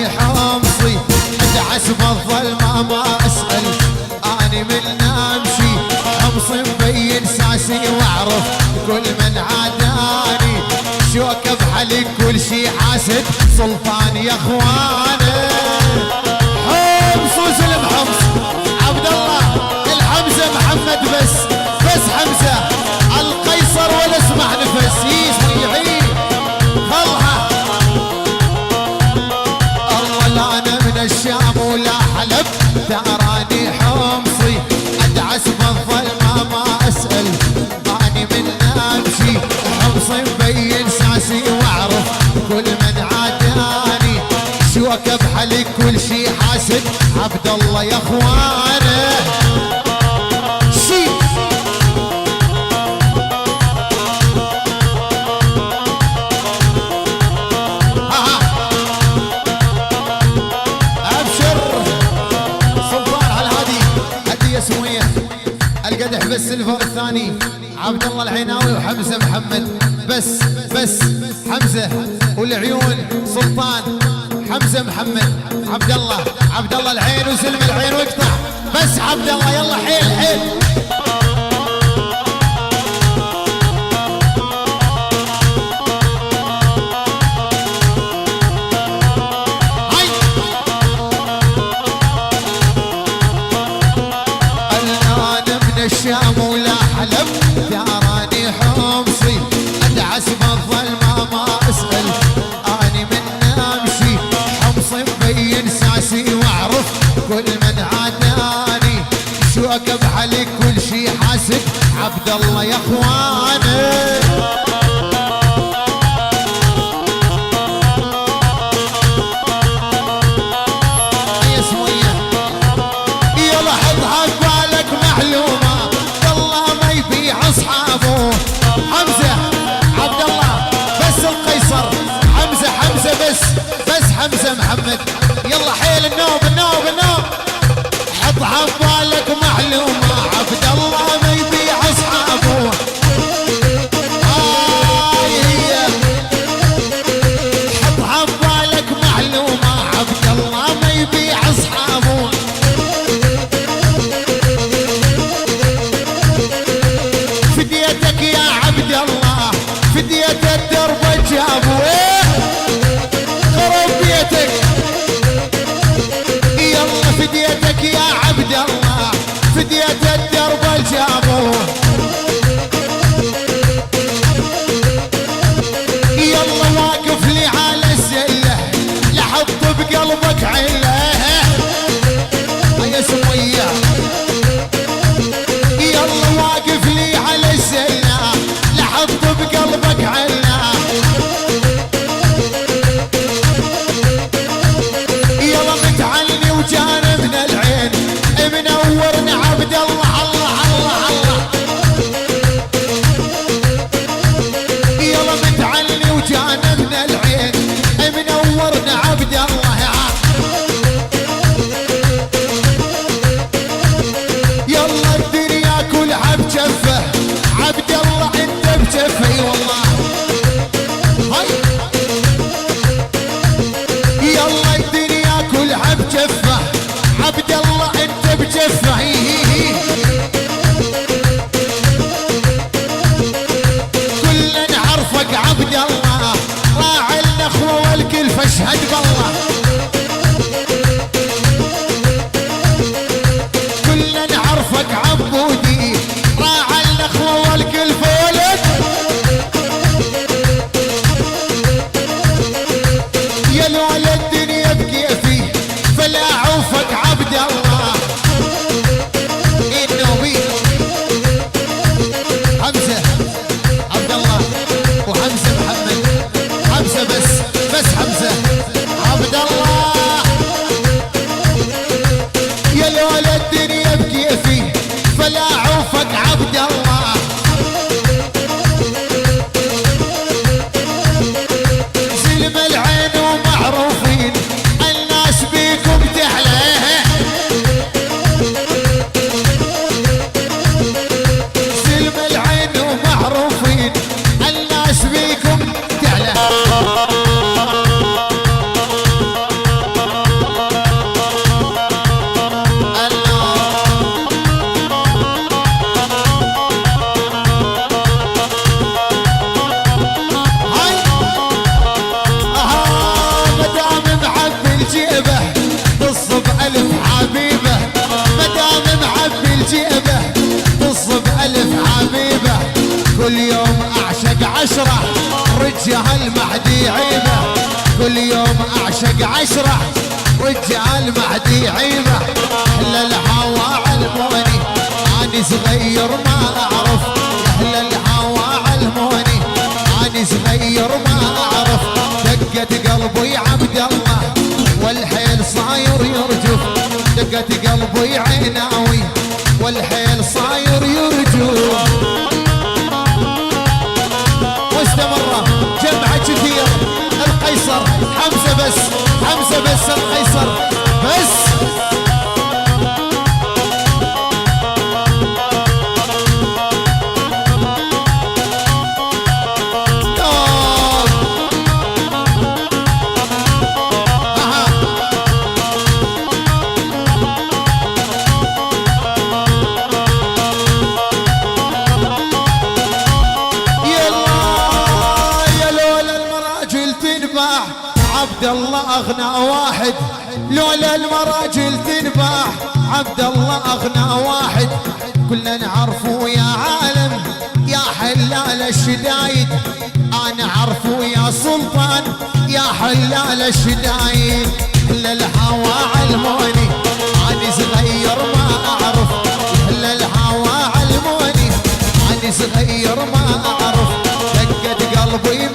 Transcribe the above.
تراني حمصي ادعس بالظلمة ما اسأل اني من امشي حمصي مبين ساسي واعرف كل من عاداني شوكة بحلق كل شي حاسد سلطان يا اخواني حمص وسلم حمص عبد الله الحمزة محمد بس حمزة القيصر ولا اسمع نفس يعيد خلها اول انا من الشام ولا حلب تراني حمصي ادعس بالظلمة ما اسأل اني من امشي حمصي مبين ساسي واعرف كل من عاداني شوكة بحلق كل شي حاسد عبد الله يا اخوانه القدح بالسلفر الثاني عبد الله العيناوي وحمزه محمد بس حمزه والعيون سلطان حمزه محمد عبد الله العين وسلم العين واقطع بس عبد الله يلا حيل الشام ولا حلب تراني حمصي ادعس بالظلمة ما اسأل اني من امشي حمصي مبين ساسي واعرف كل من عاداني شوكة بحلق كل شي حاسد عبد الله يا اخواني اصحابه حمزه عبد الله بس القيصر حمزه بس حمزه محمد يلا حيل النوب حطها ببالك معلومه عبد الله ما يبيع اصحابه هي حطها ببالك معلومه عبد الله ما يبيع اصحابه فديتك يا عبد الله فديت الدرب جابوا خرب بيتك يلا فديتك يا عبد الله فديت الدرب جابوا يلا واقف لي على الزله لحط بقلبك عله يا سميه يلا واقف لي على الزله لحط بقلبك عله يلا متعني وجانا من العين منورنا عبد الله الله وجه المهدي عيبه، كل يوم اعشق عشرة وجه المهدي عيبه. اهل الهوى علموني اني صغير ما اعرف، اهل الهوى علموني اني صغير ما اعرف. دقت قلبي عبد الله والحيل صاير يرجف، دقت قلبي عيناوي والحيل صاير يرجف. مستمرة جمعة كثير القيصر حمزة بس، حمزة بس القيصر بس. عبد الله اغنى واحد، لولا المراجل تنباع. عبد الله اغنى واحد، كلنا نعرفه يا عالم يا حلال الشدايد. انا اعرفه يا سلطان يا حلال الشدايد. اهل الهوى علموني اني صغير ما اعرف، اهل الهوى علموني اني صغير ما اعرف. دقت قلبي